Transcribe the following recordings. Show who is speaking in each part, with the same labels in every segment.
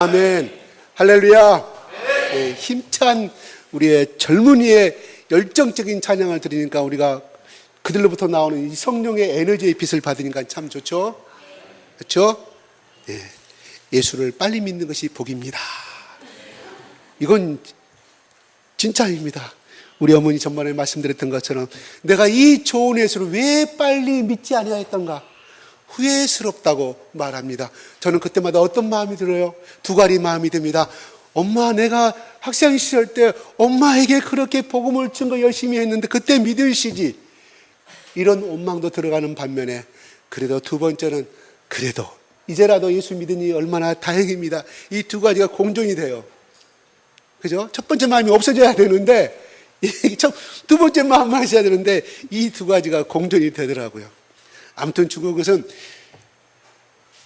Speaker 1: 아멘. 할렐루야. 네, 힘찬 우리의 젊은이의 열정적인 찬양을 드리니까 우리가 그들로부터 나오는 이 성령의 에너지의 빛을 받으니까 참 좋죠. 그렇죠? 네, 예수를 빨리 믿는 것이 복입니다. 이건 진짜입니다. 우리 어머니 전번에 말씀드렸던 것처럼 내가 이 좋은 예수를 왜 빨리 믿지 아니하였던가 후회스럽다고 말합니다. 저는 그때마다 어떤 마음이 들어요? 두 가지 마음이 듭니다. 엄마, 내가 학생 시절 때 엄마에게 그렇게 복음을 준 거 열심히 했는데 그때 믿으시지, 이런 원망도 들어가는 반면에, 그래도 두 번째는 그래도 이제라도 예수 믿으니 얼마나 다행입니다. 이 두 가지가 공존이 돼요. 그죠? 첫 번째 마음이 없어져야 되는데 두 번째 마음만 하셔야 되는데 이 두 가지가 공존이 되더라고요. 아무튼 중요한 것은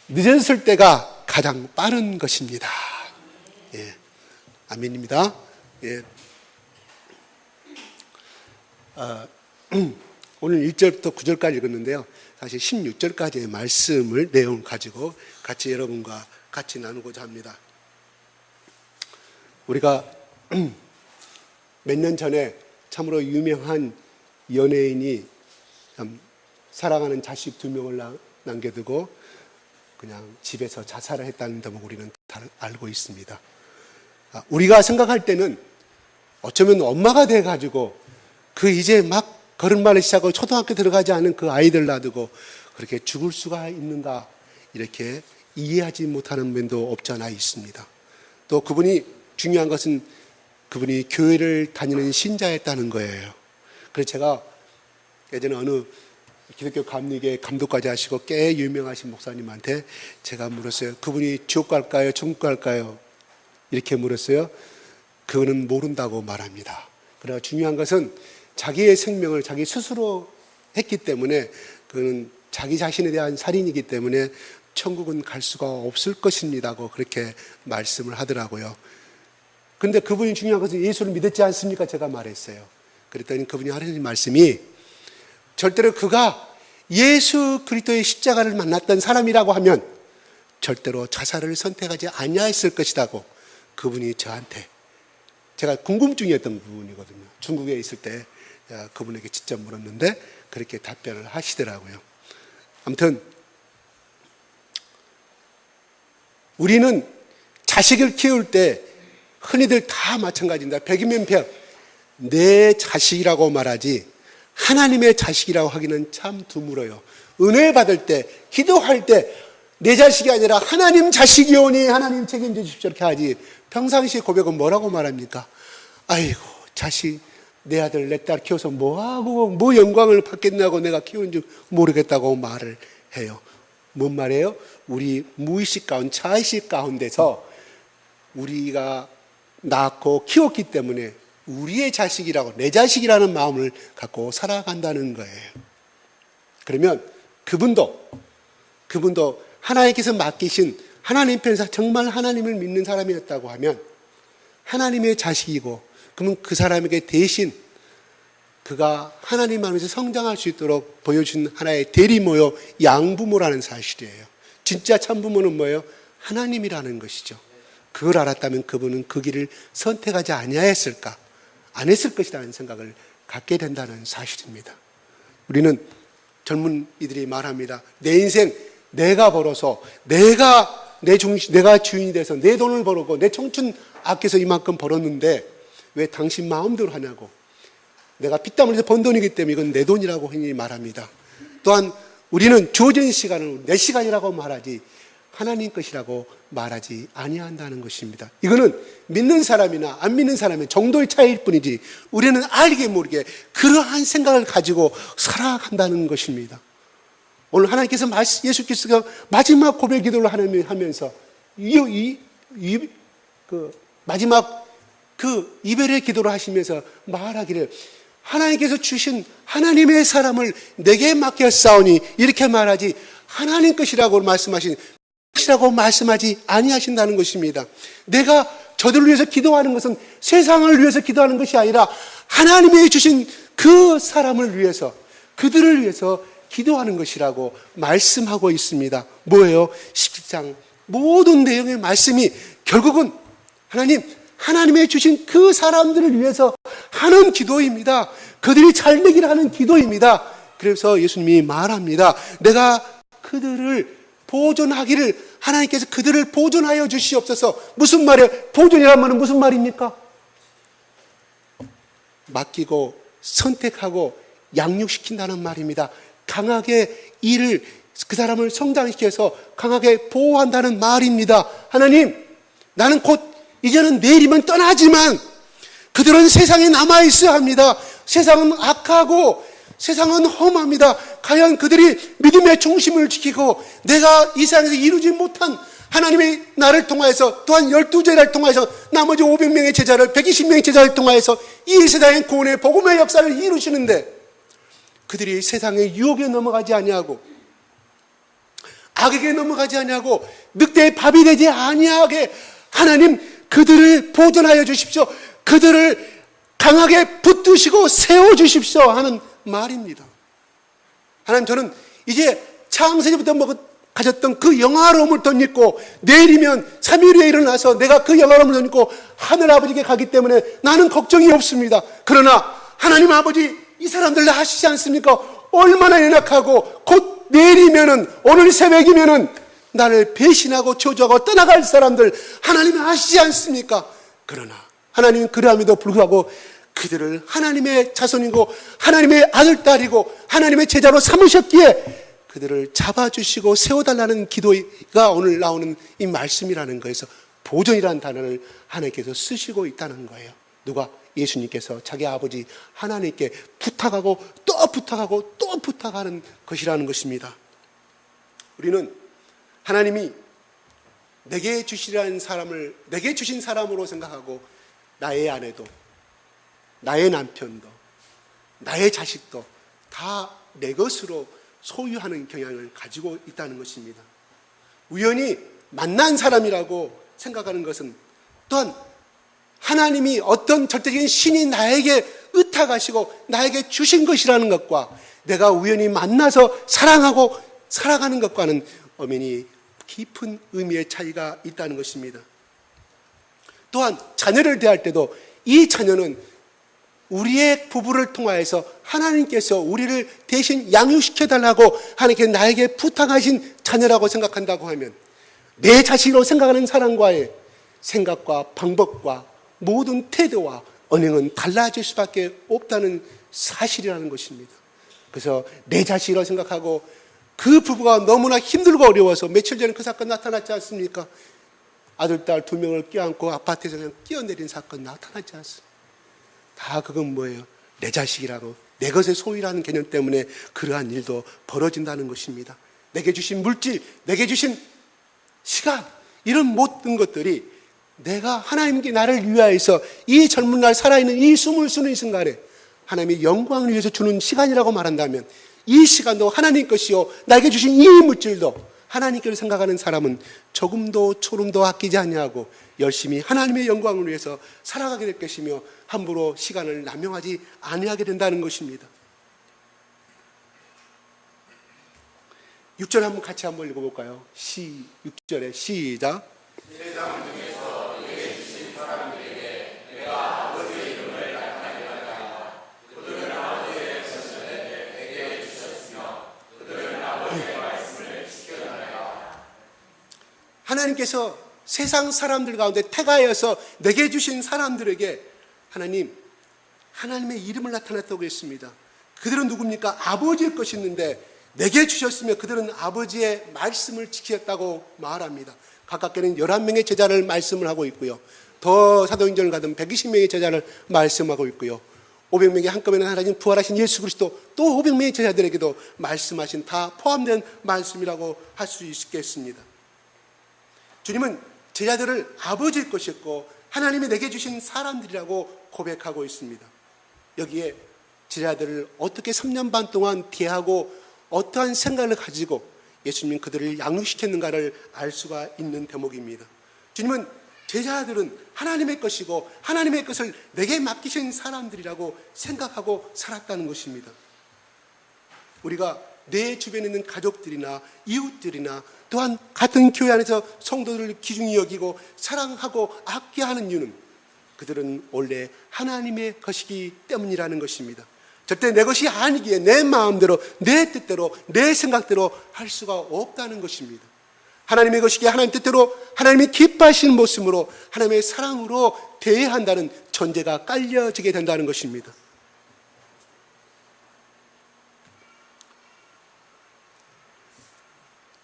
Speaker 1: 늦었을 때가 가장 빠른 것입니다. 예, 아멘입니다. 예. 오늘 1절부터 9절까지 읽었는데요. 사실 16절까지의 말씀을 내용을 가지고 같이 여러분과 같이 나누고자 합니다. 우리가 몇 년 전에 참으로 유명한 연예인이 참 사랑하는 자식 2명을 남겨두고 그냥 집에서 자살을 했다는 대목 우리는 다 알고 있습니다. 우리가 생각할 때는 어쩌면 엄마가 돼가지고 그 이제 막 걸음마를 시작하고 초등학교 들어가지 않은 그 아이들 놔두고 그렇게 죽을 수가 있는가, 이렇게 이해하지 못하는 면도 없지 않아 있습니다. 또 그분이, 중요한 것은 그분이 교회를 다니는 신자였다는 거예요. 그래서 제가 예전에 어느 기독교 감리교회 감독까지 하시고 꽤 유명하신 목사님한테 제가 물었어요. 그분이 지옥 갈까요? 천국 갈까요? 이렇게 물었어요. 그거는 모른다고 말합니다. 그래서 중요한 것은 자기의 생명을 자기 스스로 했기 때문에 그는 자기 자신에 대한 살인이기 때문에 천국은 갈 수가 없을 것입니다고 그렇게 말씀을 하더라고요. 그런데 그분이 중요한 것은 예수를 믿었지 않습니까? 제가 말했어요. 그랬더니 그분이 하시는 말씀이, 절대로 그가 예수 그리스도의 십자가를 만났던 사람이라고 하면 절대로 자살을 선택하지 아니했을 것이라고 그분이 저한테, 제가 궁금증이었던 부분이거든요. 중국에 있을 때 그분에게 직접 물었는데 그렇게 답변을 하시더라고요. 아무튼 우리는 자식을 키울 때 흔히들 다 마찬가지입니다. 100이면 100, 내 자식이라고 말하지 하나님의 자식이라고 하기는 참 드물어요. 은혜 받을 때, 기도할 때 내 자식이 아니라 하나님 자식이오니 하나님 책임져 주십시오 이렇게 하지, 평상시 고백은 뭐라고 말합니까? 아이고 자식, 내 아들 내 딸 키워서 뭐하고 뭐 영광을 받겠냐고 내가 키우는 줄 모르겠다고 말을 해요. 뭔 말이에요? 우리 무의식 가운데, 자의식 가운데서 우리가 낳고 키웠기 때문에 우리의 자식이라고, 내 자식이라는 마음을 갖고 살아간다는 거예요. 그러면 그분도 하나님께서 맡기신, 하나님 편에서 정말 하나님을 믿는 사람이었다고 하면 하나님의 자식이고, 그러면 그 사람에게 대신 그가 하나님 안에서 성장할 수 있도록 보여준 하나의 대리모요, 양부모라는 사실이에요. 진짜 참부모는 뭐예요? 하나님이라는 것이죠. 그걸 알았다면 그분은 그 길을 선택하지 아니하였을까, 안 했을 것이라는 생각을 갖게 된다는 사실입니다. 우리는 젊은 이들이 말합니다. 내 인생 내가 벌어서, 내가 주인이 돼서 내 돈을 벌었고 내 청춘 아껴서 이만큼 벌었는데 왜 당신 마음대로 하냐고. 내가 피땀 흘려서 번 돈이기 때문에 이건 내 돈이라고 흔히 말합니다. 또한 우리는 주어진 시간을 내 시간이라고 말하지 하나님 것이라고 말하지 아니한다는 것입니다. 이거는 믿는 사람이나 안 믿는 사람의 정도의 차이일 뿐이지 우리는 알게 모르게 그러한 생각을 가지고 살아간다는 것입니다. 오늘 하나님께서, 예수께서 마지막 고백 기도를 하면서 마지막 그 이별의 기도를 하시면서 말하기를, 하나님께서 주신 하나님의 사람을 내게 맡겼사오니 이렇게 말하지 하나님 것이라고 말씀하지 아니하신다는 것입니다. 내가 저들을 위해서 기도하는 것은 세상을 위해서 기도하는 것이 아니라 하나님이 주신 그 사람을 위해서, 그들을 위해서 기도하는 것이라고 말씀하고 있습니다. 뭐예요? 17장 모든 내용의 말씀이 결국은 하나님의 주신 그 사람들을 위해서 하는 기도입니다. 그들이 잘 되기를 하는 기도입니다. 그래서 예수님이 말합니다. 내가 그들을 보존하기를, 하나님께서 그들을 보존하여 주시옵소서. 무슨 말이에요? 보존이란 말은 무슨 말입니까? 맡기고 선택하고 양육시킨다는 말입니다. 강하게 그 사람을 성장시켜서 강하게 보호한다는 말입니다. 하나님, 나는 곧 이제는 내일이면 떠나지만 그들은 세상에 남아있어야 합니다. 세상은 악하고 세상은 험합니다. 과연 그들이 믿음의 중심을 지키고 내가 이 세상에서 이루지 못한 하나님의 나를 통하여서, 또한 12제자를 통하여서 나머지 500명의 제자를, 120명의 제자를 통하여서 이 세상의 구원의 복음의 역사를 이루시는데 그들이 세상의 유혹에 넘어가지 아니하고 악에게 넘어가지 아니하고 늑대의 밥이 되지 아니하게 하나님 그들을 보존하여 주십시오. 그들을 강하게 붙드시고 세워주십시오 하는 말입니다. 하나님, 저는 이제 창세기부터 가졌던 그 영화로움을 덧입고 내일이면 3일 후에 일어나서 내가 그 영화로움을 덧입고 하늘아버지께 가기 때문에 나는 걱정이 없습니다. 그러나 하나님 아버지, 이 사람들 다 하시지 않습니까? 얼마나 연약하고 곧 내일이면은, 오늘 새벽이면은 나를 배신하고 저주하고 떠나갈 사람들 하나님이 아시지 않습니까? 그러나 하나님은 그러함에도 불구하고 그들을 하나님의 자손이고 하나님의 아들, 딸이고 하나님의 제자로 삼으셨기에 그들을 잡아주시고 세워달라는 기도가 오늘 나오는 이 말씀이라는 거에서 보존이라는 단어를 하나님께서 쓰시고 있다는 거예요. 누가? 예수님께서 자기 아버지 하나님께 부탁하고 또 부탁하고 또 부탁하는 것이라는 것입니다. 우리는 하나님이 내게 주시라는 사람을 내게 주신 사람으로 생각하고 나의 아내도, 나의 남편도, 나의 자식도 다 내 것으로 소유하는 경향을 가지고 있다는 것입니다. 우연히 만난 사람이라고 생각하는 것은 또한 하나님이 어떤 절대적인 신이 나에게 의탁하시고 나에게 주신 것이라는 것과 내가 우연히 만나서 사랑하고 살아가는 것과는 엄연히 깊은 의미의 차이가 있다는 것입니다. 또한 자녀를 대할 때도 이 자녀는 우리의 부부를 통하여서 하나님께서 우리를 대신 양육시켜달라고 하나님께 나에게 부탁하신 자녀라고 생각한다고 하면 내 자신으로 생각하는 사람과의 생각과 방법과 모든 태도와 언행은 달라질 수밖에 없다는 사실이라는 것입니다. 그래서 내 자신으로 생각하고 그 부부가 너무나 힘들고 어려워서 며칠 전에 그 사건 나타났지 않습니까? 아들, 딸 2명을 껴안고 아파트에서 그냥 뛰어내린 사건 나타났지 않습니까? 다 그건 뭐예요? 내 자식이라고, 내 것의 소유라는 개념 때문에 그러한 일도 벌어진다는 것입니다. 내게 주신 물질, 내게 주신 시간, 이런 모든 것들이 내가 하나님께 나를 위하여서 이 젊은 날 살아있는 이 숨을 쉬는 순간에 하나님의 영광을 위해서 주는 시간이라고 말한다면 이 시간도 하나님 것이요 나에게 주신 이 물질도 하나님께로 생각하는 사람은 조금도 초름도 아끼지 아니하고 열심히 하나님의 영광을 위해서 살아가게 될 것이며 함부로 시간을 남용하지 아니하게 된다는 것입니다. 6절 한번 같이 한번 읽어볼까요? 6절에 시작. 세상 중에서 내게 주신 사람들에게 내가 아버지의 이름을 나타내게 하리라. 그들은 아버지의 전신에 내게 주셨으며 그들은 아버지의 말씀을 지켜나가리라. 하나님께서 세상 사람들 가운데 택하여서 내게 주신 사람들에게 하나님의 이름을 나타냈다고 했습니다. 그들은 누굽니까? 아버지의 것이 있는데 내게 주셨으며 그들은 아버지의 말씀을 지켰다고 말합니다. 가깝게는 11명의 제자를 말씀을 하고 있고요. 더 사도행전을 가든 120명의 제자를 말씀하고 있고요. 500명이 한꺼번에 하나님 부활하신 예수 그리스도 또 500명의 제자들에게도 말씀하신 다 포함된 말씀이라고 할 수 있겠습니다. 주님은 제자들을 아버지의 것이었고 하나님이 내게 주신 사람들이라고 고백하고 있습니다. 여기에 제자들을 어떻게 3년 반 동안 대하고 어떠한 생각을 가지고 예수님은 그들을 양육시켰는가를 알 수가 있는 대목입니다. 주님은 제자들은 하나님의 것이고 하나님의 것을 내게 맡기신 사람들이라고 생각하고 살았다는 것입니다. 우리가 내 주변에 있는 가족들이나 이웃들이나 또한 같은 교회 안에서 성도들을 귀중히 여기고 사랑하고 아껴하는 이유는 그들은 원래 하나님의 것이기 때문이라는 것입니다. 절대 내 것이 아니기에 내 마음대로, 내 뜻대로, 내 생각대로 할 수가 없다는 것입니다. 하나님의 것이기에 하나님 뜻대로, 하나님이 기뻐하시는 모습으로, 하나님의 사랑으로 대해야 한다는 전제가 깔려지게 된다는 것입니다.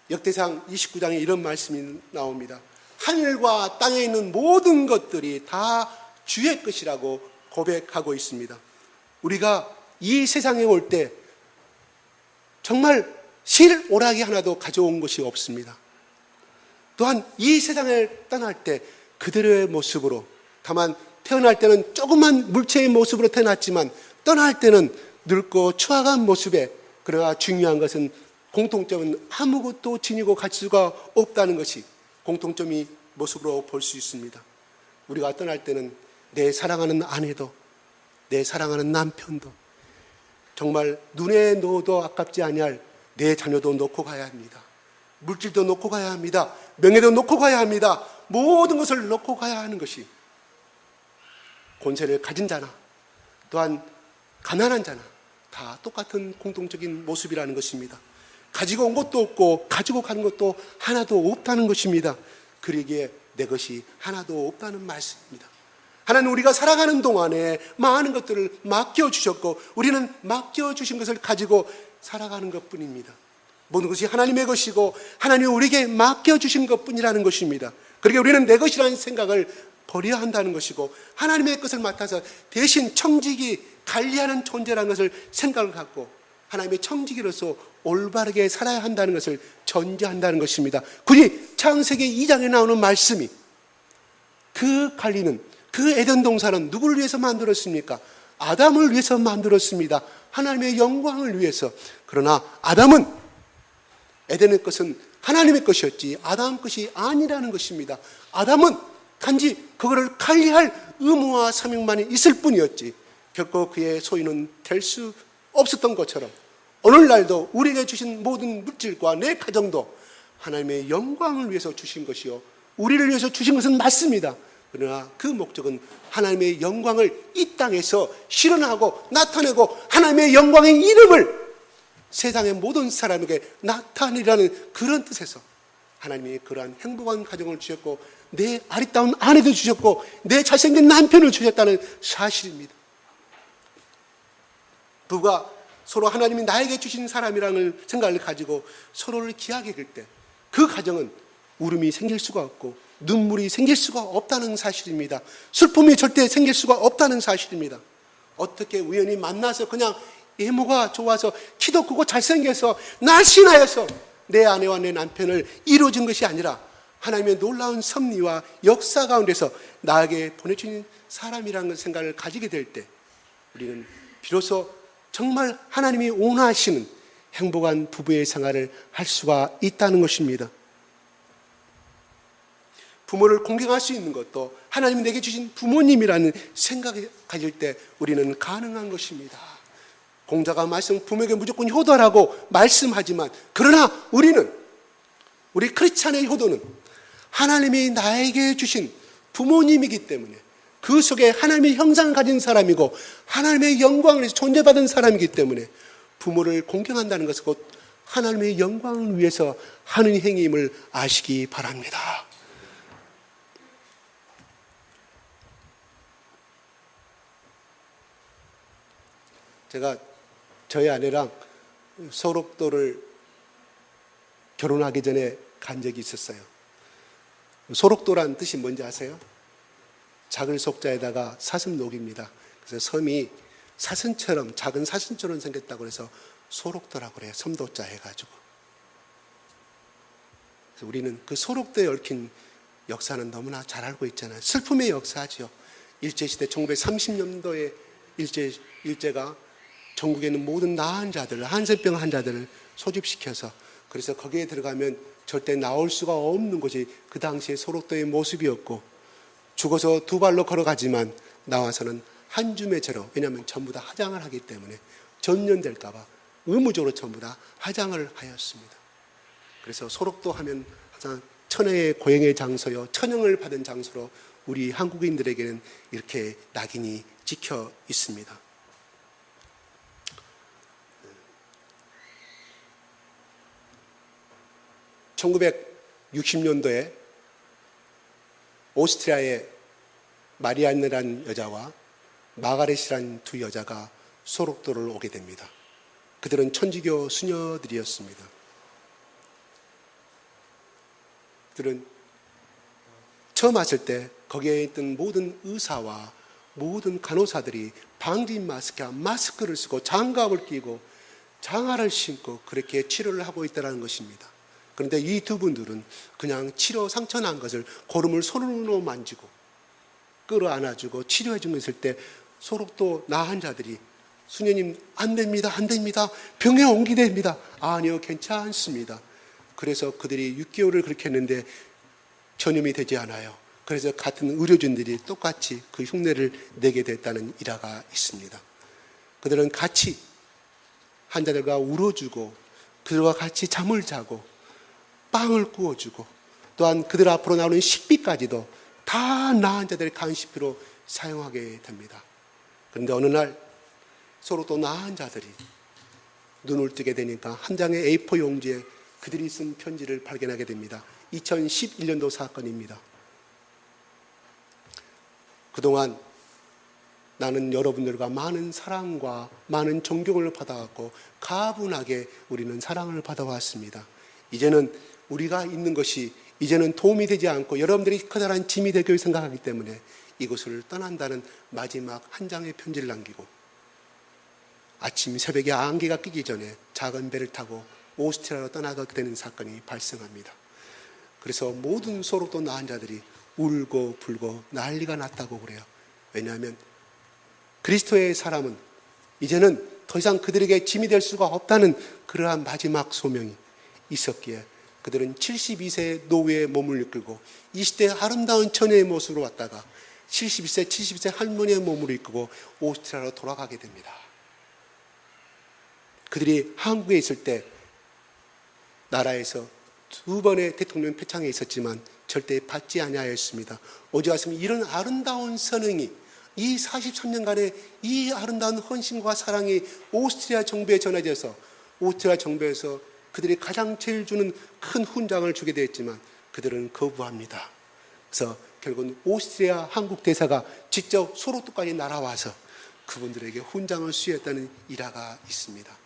Speaker 1: 역대상 29장에 이런 말씀이 나옵니다. 하늘과 땅에 있는 모든 것들이 다 주의 것이라고 고백하고 있습니다. 우리가 이 세상에 올 때 정말 실오라기 하나도 가져온 것이 없습니다. 또한 이 세상을 떠날 때 그대로의 모습으로, 다만 태어날 때는 조그만 물체의 모습으로 태어났지만 떠날 때는 늙고 추악한 모습에, 그러나 중요한 것은 공통점은 아무것도 지니고 갈 수가 없다는 것이 공통점이 모습으로 볼 수 있습니다. 우리가 떠날 때는 내 사랑하는 아내도, 내 사랑하는 남편도, 정말 눈에 넣어도 아깝지 아니할 내 자녀도 놓고 가야 합니다. 물질도 놓고 가야 합니다. 명예도 놓고 가야 합니다. 모든 것을 놓고 가야 하는 것이 권세를 가진 자나 또한 가난한 자나 다 똑같은 공통적인 모습이라는 것입니다. 가지고 온 것도 없고 가지고 가는 것도 하나도 없다는 것입니다. 그러기에 내 것이 하나도 없다는 말씀입니다. 하나님, 우리가 살아가는 동안에 많은 것들을 맡겨주셨고 우리는 맡겨주신 것을 가지고 살아가는 것뿐입니다. 모든 것이 하나님의 것이고 하나님이 우리에게 맡겨주신 것뿐이라는 것입니다. 그러기에 우리는 내 것이라는 생각을 버려야 한다는 것이고 하나님의 것을 맡아서 대신 청지기 관리하는 존재라는 것을 생각을 갖고 하나님의 청지기로서 올바르게 살아야 한다는 것을 전제한다는 것입니다. 굳이 창세기 2장에 나오는 말씀이, 그 관리는, 그 에덴 동산은 누구를 위해서 만들었습니까? 아담을 위해서 만들었습니다. 하나님의 영광을 위해서. 그러나 아담은, 에덴의 것은 하나님의 것이었지 아담 것이 아니라는 것입니다. 아담은 단지 그거를 관리할 의무와 사명만이 있을 뿐이었지 결코 그의 소유는 될 수 없었던 것처럼 오늘날도 우리에게 주신 모든 물질과 내 가정도 하나님의 영광을 위해서 주신 것이요 우리를 위해서 주신 것은 맞습니다. 그러나 그 목적은 하나님의 영광을 이 땅에서 실현하고 나타내고 하나님의 영광의 이름을 세상의 모든 사람에게 나타내라는 그런 뜻에서 하나님이 그러한 행복한 가정을 주셨고 내 아리따운 아내도 주셨고 내 잘생긴 남편을 주셨다는 사실입니다. 부부가 서로 하나님이 나에게 주신 사람이라는 생각을 가지고 서로를 귀하게 여길 때 그 가정은 울음이 생길 수가 없고 눈물이 생길 수가 없다는 사실입니다. 슬픔이 절대 생길 수가 없다는 사실입니다. 어떻게 우연히 만나서 그냥 외모가 좋아서 키도 크고 잘생겨서 날씬하여서 내 아내와 내 남편을 이루어진 것이 아니라 하나님의 놀라운 섭리와 역사 가운데서 나에게 보내주신 사람이라는 생각을 가지게 될 때 우리는 비로소 정말 하나님이 원하시는 행복한 부부의 생활을 할 수가 있다는 것입니다. 부모를 공경할 수 있는 것도 하나님이 내게 주신 부모님이라는 생각을 가질 때 우리는 가능한 것입니다. 공자가 말씀 부모에게 무조건 효도하라고 말씀하지만 그러나 우리 크리스찬의 효도는 하나님이 나에게 주신 부모님이기 때문에 그 속에 하나님의 형상을 가진 사람이고 하나님의 영광을 위해서 존재받은 사람이기 때문에 부모를 공경한다는 것은 곧 하나님의 영광을 위해서 하는 행위임을 아시기 바랍니다. 제가 저희 아내랑 소록도를 결혼하기 전에 간 적이 있었어요. 소록도란 뜻이 뭔지 아세요? 작은 속자에다가 사슴 녹입니다. 그래서 섬이 사슴처럼 작은 사슴처럼 생겼다고 해서 소록도라고 그래요. 섬도자 해가지고. 그래서 우리는 그 소록도에 얽힌 역사는 너무나 잘 알고 있잖아요. 슬픔의 역사죠. 일제시대 1930년도에 일제가 전국에 있는 모든 나은 자들, 한센병 환자들을 소집시켜서 그래서 거기에 들어가면 절대 나올 수가 없는 곳이 그 당시의 소록도의 모습이었고 죽어서 두 발로 걸어가지만 나와서는 한 줌의 죄로 왜냐하면 전부 다 화장을 하기 때문에 전염될까 봐 의무적으로 전부 다 화장을 하였습니다. 그래서 소록도 하면 항상 천혜의 고행의 장소요, 천형을 받은 장소로 우리 한국인들에게는 이렇게 낙인이 찍혀 있습니다. (1960년도에) 오스트리아의 마리안느라는 여자와 마가렛이라는 두 여자가 소록도를 오게 됩니다. 그들은 천주교 수녀들이었습니다. 그들은 처음 왔을 때 거기에 있던 모든 의사와 모든 간호사들이 방진 마스크를 쓰고 장갑을 끼고 장화를 신고 그렇게 치료를 하고 있다는 것입니다. 그런데 이 두 분들은 그냥 치료 상처 난 것을 고름을 손으로 만지고 끌어안아주고 치료해 주고 있을 때 소록도 나한 자들이 수녀님 안 됩니다. 안 됩니다. 병에 옮기됩니다. 아니요, 괜찮습니다. 그래서 그들이 6개월을 그렇게 했는데 전염이 되지 않아요. 그래서 같은 의료진들이 똑같이 그 흉내를 내게 됐다는 일화가 있습니다. 그들은 같이 환자들과 울어주고 그들과 같이 잠을 자고 빵을 구워주고 또한 그들 앞으로 나오는 식비까지도 다 나은 자들의 간식비로 사용하게 됩니다. 그런데 어느 날 서로 또 나은 자들이 눈을 뜨게 되니까 한 장의 A4 용지에 그들이 쓴 편지를 발견하게 됩니다. 2011년도 사건입니다. 그동안 나는 여러분들과 많은 사랑과 많은 존경을 받아왔고 가분하게 우리는 사랑을 받아왔습니다. 이제는 우리가 있는 것이 이제는 도움이 되지 않고 여러분들이 커다란 짐이 되길 생각하기 때문에 이곳을 떠난다는 마지막 한 장의 편지를 남기고 아침 새벽에 안개가 끼기 전에 작은 배를 타고 오스트리아로 떠나가게 되는 사건이 발생합니다. 그래서 모든 소록도 나은 자들이 울고 불고 난리가 났다고 그래요. 왜냐하면 그리스도의 사람은 이제는 더 이상 그들에게 짐이 될 수가 없다는 그러한 마지막 소명이 있었기에 그들은 72세 노후의 몸을 이끌고 20대 아름다운 처녀의 모습으로 왔다가 72세 할머니의 몸을 이끌고 오스트리아로 돌아가게 됩니다. 그들이 한국에 있을 때 나라에서 2번의 대통령 표창에 있었지만 절대 받지 아니하였습니다. 오직 왔으면 이런 아름다운 선행이 이 43년간의 이 아름다운 헌신과 사랑이 오스트리아 정부에 전해져서 오스트리아 정부에서 그들이 가장 제일 주는 큰 훈장을 주게 되었지만 그들은 거부합니다. 그래서 결국은 오스트리아 한국 대사가 직접 소록도까지 날아와서 그분들에게 훈장을 수여했다는 일화가 있습니다.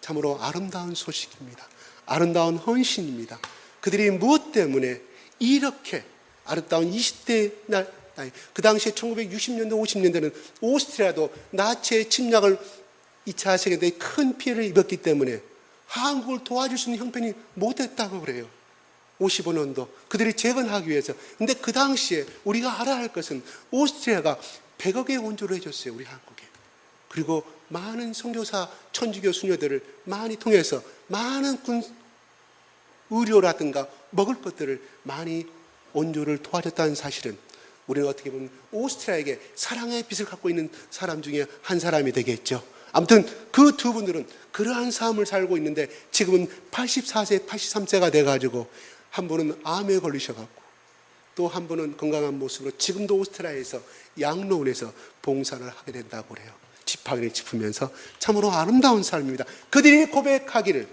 Speaker 1: 참으로 아름다운 소식입니다. 아름다운 헌신입니다. 그들이 무엇 때문에 이렇게 아름다운 20대 나이, 그 당시에 1960년대 50년대는 오스트리아도 나치의 침략을 2차 세계대에 큰 피해를 입었기 때문에 한국을 도와줄 수 있는 형편이 못했다고 그래요. 55년도 그들이 재건하기 위해서. 근데 그 당시에 우리가 알아야 할 것은 오스트리아가 100억의 원조를 해줬어요. 우리 한국에. 그리고 많은 선교사 천주교 수녀들을 많이 통해서 많은 의료라든가 먹을 것들을 많이 원조를 도와줬다는 사실은 우리는 어떻게 보면 오스트리아에게 사랑의 빛을 갖고 있는 사람 중에 한 사람이 되겠죠. 아무튼 그 두 분들은 그러한 삶을 살고 있는데 지금은 84세, 83세가 돼가지고 한 분은 암에 걸리셔갖고 또 한 분은 건강한 모습으로 지금도 오스트리아에서 양로원에서 봉사를 하게 된다고 그래요. 지팡이를 짚으면서 참으로 아름다운 삶입니다. 그들이 고백하기를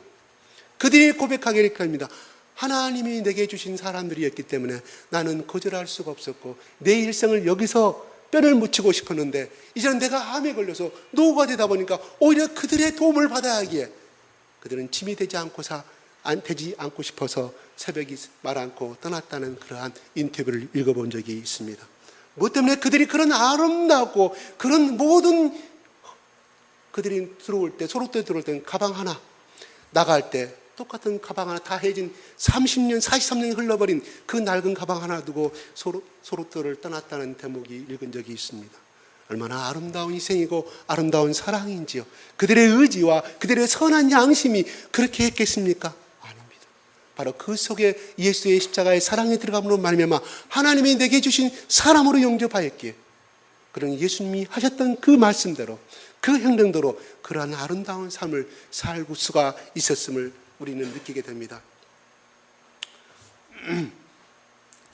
Speaker 1: 합니다. 하나님이 내게 주신 사람들이었기 때문에 나는 거절할 수가 없었고 내 일생을 여기서 뼈를 묻히고 싶었는데 이제는 내가 암에 걸려서 노후가 되다 보니까 오히려 그들의 도움을 받아야 하기에 그들은 짐이 되지 않고 싶어서 새벽이 말 않고 떠났다는 그러한 인터뷰를 읽어본 적이 있습니다. 무엇 때문에 그들이 그런 아름답고 그런 모든 그들이 들어올 때 소록도에 들어올 때는 가방 하나 나갈 때 똑같은 가방 하나 다 해진 30년, 43년이 흘러버린 그 낡은 가방 하나 두고 소록도를 떠났다는 대목이 읽은 적이 있습니다. 얼마나 아름다운 희생이고 아름다운 사랑인지요. 그들의 의지와 그들의 선한 양심이 그렇게 했겠습니까? 아닙니다. 바로 그 속에 예수의 십자가의 사랑이 들어감으로 말미암아 하나님이 내게 주신 사람으로 영접하였기에 그런 예수님이 하셨던 그 말씀대로 그 행동대로 그러한 아름다운 삶을 살 수가 있었음을 우리는 느끼게 됩니다.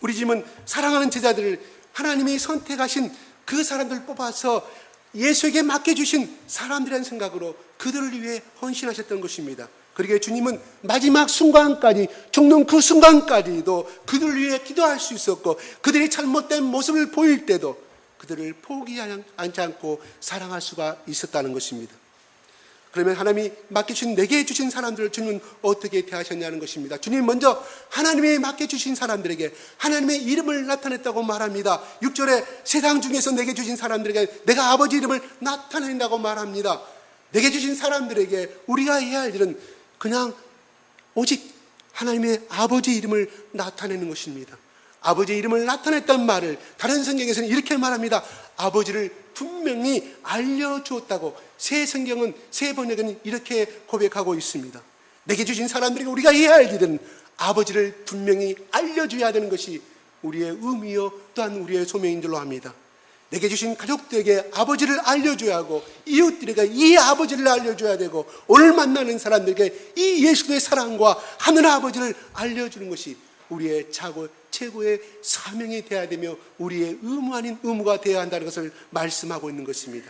Speaker 1: 우리 집은 사랑하는 제자들을 하나님이 선택하신 그 사람들을 뽑아서 예수에게 맡겨주신 사람들이라는 생각으로 그들을 위해 헌신하셨던 것입니다. 그러기에 주님은 마지막 순간까지, 죽는 그 순간까지도 그들을 위해 기도할 수 있었고, 그들이 잘못된 모습을 보일 때도 그들을 포기하지 않고 사랑할 수가 있었다는 것입니다. 그러면 하나님이 맡겨주신, 내게 주신 사람들을 주님은 어떻게 대하셨냐는 것입니다. 주님 먼저 하나님이 맡겨주신 사람들에게 하나님의 이름을 나타냈다고 말합니다. 6절에 세상 중에서 내게 주신 사람들에게 내가 아버지 이름을 나타낸다고 말합니다. 내게 주신 사람들에게 우리가 해야 할 일은 그냥 오직 하나님의 아버지 이름을 나타내는 것입니다. 아버지 이름을 나타냈단 말을 다른 성경에서는 이렇게 말합니다. 아버지를 분명히 알려주었다고 새 성경은, 새 번역은 이렇게 고백하고 있습니다. 내게 주신 사람들에게 우리가 해야 할 일은 아버지를 분명히 알려줘야 되는 것이 우리의 의미요 또한 우리의 소명인 줄로 합니다. 내게 주신 가족들에게 아버지를 알려줘야 하고, 이웃들에게 이 아버지를 알려줘야 되고, 오늘 만나는 사람들에게 이 예수의 사랑과 하늘 아버지를 알려주는 것이 우리의 최고의 사명이 되어야 되며 우리의 의무 아닌 의무가 되어야 한다는 것을 말씀하고 있는 것입니다.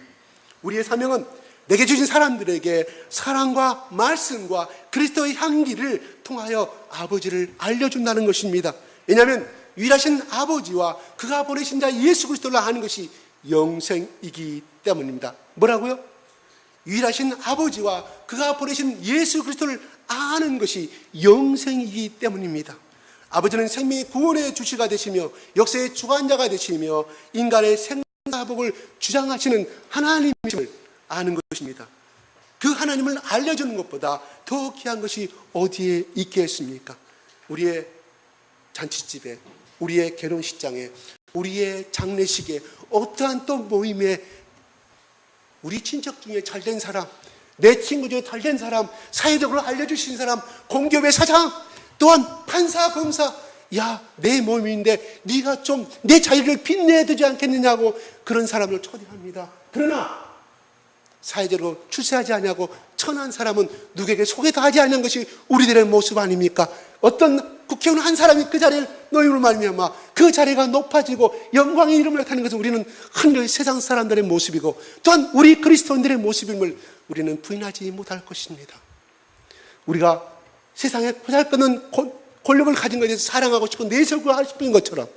Speaker 1: 우리의 사명은 내게 주신 사람들에게 사랑과 말씀과 그리스도의 향기를 통하여 아버지를 알려준다는 것입니다. 왜냐하면 유일하신 아버지와 그가 보내신 자 예수 그리스도를 아는 것이 영생이기 때문입니다. 뭐라고요? 유일하신 아버지와 그가 보내신 예수 그리스도를 아는 것이 영생이기 때문입니다. 아버지는 생명의 구원의 주시가 되시며 역사의 주관자가 되시며 인간의 생사복을 주장하시는 하나님이심을 아는 것입니다. 그 하나님을 알려주는 것보다 더 귀한 것이 어디에 있겠습니까? 우리의 잔치집에, 우리의 결혼식장에, 우리의 장례식에, 어떠한 또 모임에 우리 친척 중에 잘된 사람, 내 친구 중에 잘된 사람, 사회적으로 알려주신 사람, 공기업의 사장, 또한 판사, 검사, 야, 내 몸인데 네가 좀 내 자리를 빛내야 되지 않겠느냐고 그런 사람을 초대합니다. 그러나 사회적으로 출세하지 않냐고 천한 사람은 누구에게 소개도 하지 않는 것이 우리들의 모습 아닙니까? 어떤 국회의원 한 사람이 그 자리를 놓임을 말미암아 그 자리가 높아지고 영광의 이름을 나타내는 것은 우리는 한결 세상 사람들의 모습이고 또한 우리 그리스도인들의 모습임을 우리는 부인하지 못할 것입니다. 우리가 세상에 보잘것없는 권력을 가진 것에 대해서 사랑하고 싶고 내세우고 하고 싶은 것처럼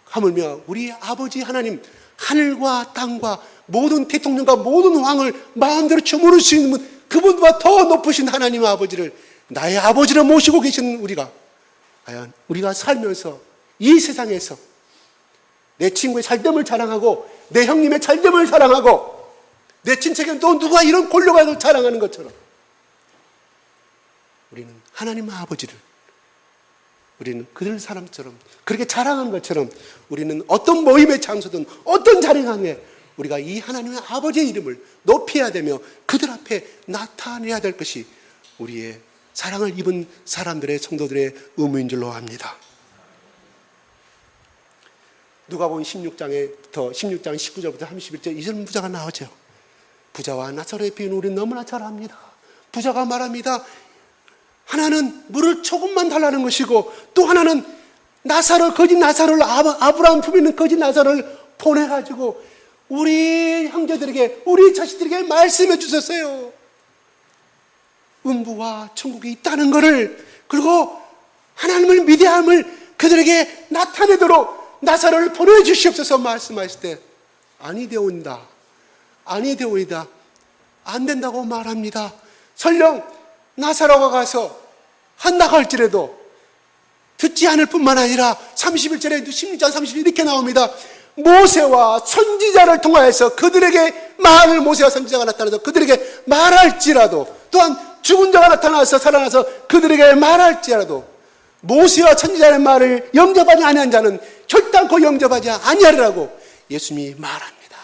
Speaker 1: 하물며 우리 아버지 하나님, 하늘과 땅과 모든 대통령과 모든 왕을 마음대로 주무를 수 있는 그분보다 더 높으신 하나님 아버지를 나의 아버지로 모시고 계신 우리가 과연 우리가 살면서 이 세상에서 내 친구의 잘됨을 자랑하고 내 형님의 잘됨을 자랑하고 내 친척에 또 누가 이런 권력을 자랑하는 것처럼 우리는 하나님 아버지를 우리는 그들 사람처럼 그렇게 자랑하는 것처럼 우리는 어떤 모임의 장소든 어떤 자리간에 우리가 이 하나님의 아버지의 이름을 높여야 되며 그들 앞에 나타내야 될 것이 우리의 사랑을 입은 사람들의 성도들의 의무인 줄로 압니다. 누가복음 16장부터 16장 19절부터 31절 이전 부자가 나오죠. 부자와 나사로의 비유는 우리는 너무나 잘 압니다. 부자가 말합니다. 하나는 물을 조금만 달라는 것이고 또 하나는 거짓 나사로를 아브라함 품에 있는 거짓 나사로를 보내가지고 우리 형제들에게 우리 자식들에게 말씀해 주셨어요. 음부와 천국이 있다는 것을 그리고 하나님을 위대함을 그들에게 나타내도록 나사로를 보내주시옵소서 말씀하실 때 아니되오이다 아니되오이다 안 된다고 말합니다. 설령 나사로가 가서 한다고 할지라도 듣지 않을 뿐만 아니라 31절에 16장 30절 이렇게 나옵니다. 모세와 선지자를 통하여서 그들에게 모세와 선지자가 나타나서 그들에게 말할지라도 또한 죽은 자가 나타나서 살아나서 그들에게 말할지라도 모세와 선지자의 말을 영접하지 아니한 자는 결단코 영접하지 아니하리라고 예수님이 말합니다.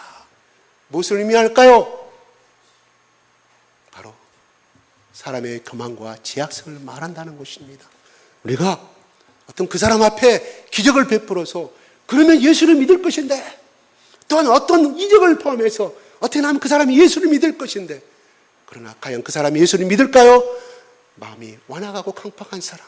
Speaker 1: 무엇을 의미할까요? 바로 사람의 교만과 제약성을 말한다는 것입니다. 우리가 어떤 그 사람 앞에 기적을 베풀어서 그러면 예수를 믿을 것인데 또한 어떤 이적을 포함해서 어떻게 하면 그 사람이 예수를 믿을 것인데, 그러나 과연 그 사람이 예수를 믿을까요? 마음이 완악하고 강팍한 사람,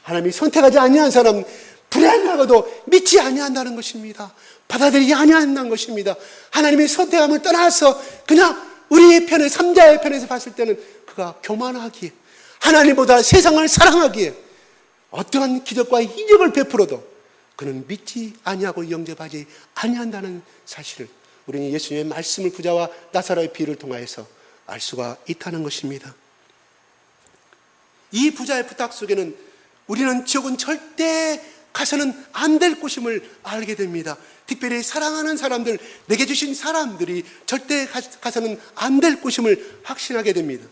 Speaker 1: 하나님이 선택하지 아니한 사람, 불행하고도 믿지 아니한다는 것입니다. 받아들이지 아니한다는 것입니다. 하나님의 선택함을 떠나서 그냥 우리의 편에, 삼자의 편에서 봤을 때는 그가 교만하기에, 하나님보다 세상을 사랑하기에 어떠한 기적과 이적을 베풀어도 그는 믿지 아니하고 영접하지 아니한다는 사실을 우리는 예수님의 말씀을, 부자와 나사로의 비유를 통하여서 알 수가 있다는 것입니다. 이 부자의 부탁 속에는 우리는 지옥은 절대 가서는 안 될 곳임을 알게 됩니다. 특별히 사랑하는 사람들, 내게 주신 사람들이 절대 가서는 안 될 곳임을 확신하게 됩니다.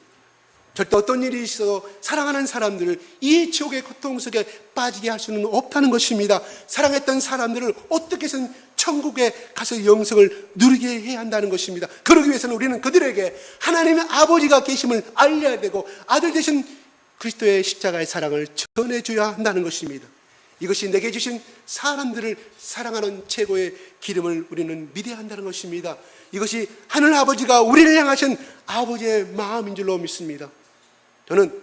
Speaker 1: 절대 어떤 일이 있어도 사랑하는 사람들을 이 지옥의 고통 속에 빠지게 할 수는 없다는 것입니다. 사랑했던 사람들을 어떻게 해서든 천국에 가서 영생을 누리게 해야 한다는 것입니다. 그러기 위해서는 우리는 그들에게 하나님의 아버지가 계심을 알려야 되고, 아들 되신 그리스도의 십자가의 사랑을 전해줘야 한다는 것입니다. 이것이 내게 주신 사람들을 사랑하는 최고의 기름을 우리는 믿어야 한다는 것입니다. 이것이 하늘 아버지가 우리를 향하신 아버지의 마음인 줄로 믿습니다. 저는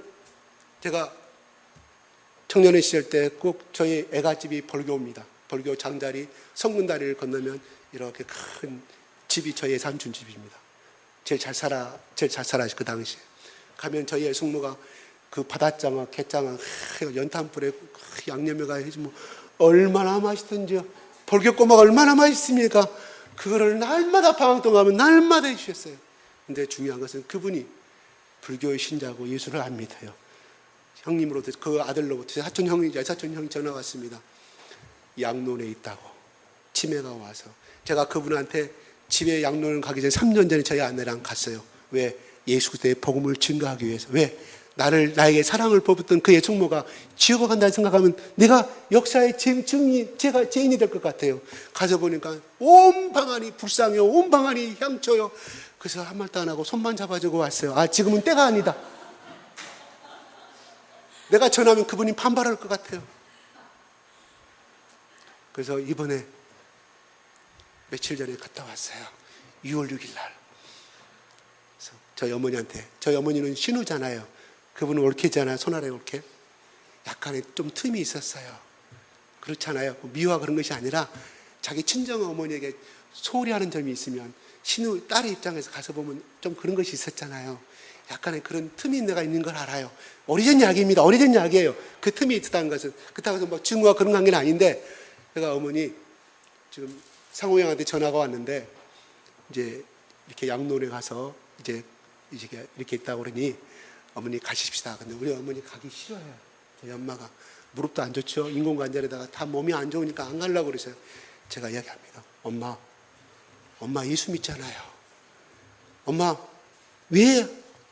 Speaker 1: 제가 청년의 시절 때 꼭 저희 애가집이 벌교입니다. 벌교 장자리 성군다리를 건너면 이렇게 큰 집이 저희 삼촌 집입니다. 제일 잘 살아 그 당시에 가면 저희 애숙모가 그 바닷장어, 갯장어 연탄불에 양념해가 해주면 얼마나 맛있던지요. 벌교 꼬마가 얼마나 맛있습니까? 그거를 날마다 방학 동안 가면 날마다 해주셨어요. 근데 중요한 것은 그분이 불교의 신자고 예수를 안 믿어요. 형님으로부터, 그 아들로부터 사촌 형이 전화가 왔습니다. 양론에 있다고 치매가 와서. 제가 그분한테 집에 양론을 가기 전에 3년 전에 저희 아내랑 갔어요. 왜? 예수 그리스도의 복음을 증거하기 위해서. 왜? 나에게 사랑을 퍼붓던 그의 숙모가 지옥에 간다 생각하면 내가 역사의 제가 죄인이 될 것 같아요. 가서 보니까 온 방안이 불쌍해요. 온 방안이 향초요. 그래서 한 말도 안 하고 손만 잡아주고 왔어요. 아, 지금은 때가 아니다. 내가 전하면 그분이 반발할 것 같아요. 그래서 이번에 며칠 전에 갔다 왔어요. 6월 6일 날. 그래서 저희 어머니한테, 저희 어머니는 신우잖아요. 그분은 올케잖아요. 손아래 올케. 약간의 좀 틈이 있었어요. 그렇잖아요. 미화 그런 것이 아니라 자기 친정 어머니에게 소홀히 하는 점이 있으면 신우 딸의 입장에서 가서 보면 좀 그런 것이 있었잖아요. 약간의 그런 틈이 내가 있는 걸 알아요. 오래전 이야기입니다. 오래전 이야기예요. 그 틈이 있었다는 것은. 그렇다고 해서 뭐 증오와 그런 관계는 아닌데, 제가 어머니 지금 상호 형한테 전화가 왔는데 이제 이렇게 양론에 가서 이제 이렇게 있다고 그러니 어머니 가십시다. 근데 우리 어머니 가기 싫어요. 저희 엄마가 무릎도 안 좋죠. 인공관절에다가 다 몸이 안 좋으니까 안 가려고 그러세요. 제가 이야기합니다. 엄마 예수 믿잖아요. 엄마 왜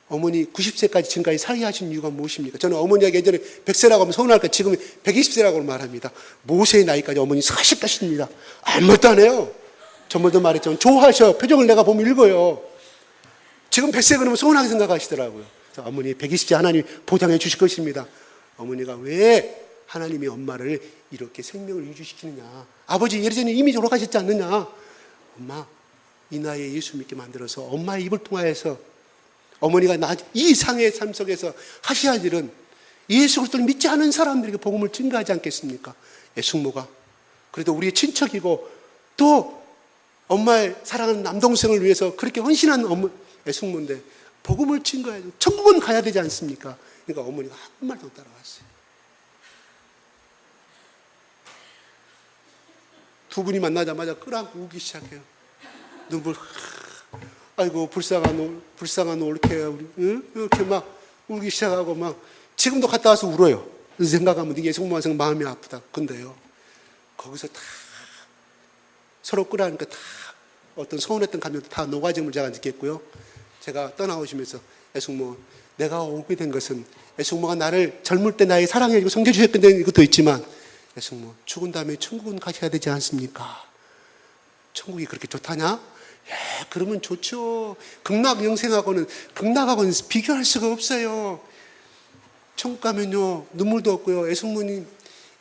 Speaker 1: 어머니 90세까지 지금까지 살게 하신 이유가 무엇입니까? 저는 어머니에게 예전에 100세라고 하면 서운할까, 지금 120세라고 말합니다. 모세의 나이까지 어머니 사십가십니다. 아무 말도 안 해요. 전번도 말했지만 좋아하셔. 표정을 내가 보면 읽어요. 지금 100세 그러면 서운하게 생각하시더라고요. 그래서 어머니 120세 하나님 보장해 주실 것입니다. 어머니가 왜 하나님이 엄마를 이렇게 생명을 유지시키느냐. 아버지 예전에 이미 돌아가셨지 않느냐. 엄마 이 나이에 예수 믿게 만들어서 엄마의 입을 통하여서 어머니가 이 상의 삶 속에서 하셔야 할 일은 예수 그리스도를 믿지 않은 사람들에게 복음을 증거하지 않겠습니까? 숙모가 그래도 우리의 친척이고 또 엄마의 사랑하는 남동생을 위해서 그렇게 헌신한 숙모인데 복음을 증거해야 천국은 가야 되지 않습니까? 그러니까 어머니가 한 말도 못 따라왔어요. 두 분이 만나자마자 끌어안고 우기 시작해요. 눈물, 아이고 불쌍한 올케야 우리, 응? 이렇게 막 울기 시작하고 막 지금도 갔다 와서 울어요. 그래서 생각하면 이게 성모한생 마음이 아프다. 근데요, 거기서 다 서로 끌어안으니까 다 어떤 서운했던 감정도 다 녹아짐을 제가 느꼈고요. 제가 떠나오시면서 애숙모, 내가 오게 된 것은 애숙모가 나를 젊을 때 나의 사랑해주고 섬겨주셨던 것도 있지만 애숙모, 죽은 다음에 천국은 가셔야 되지 않습니까? 천국이 그렇게 좋다냐? 예, 그러면 좋죠. 극락 영생하고는 비교할 수가 없어요. 천국 가면요 눈물도 없고요. 애숙모님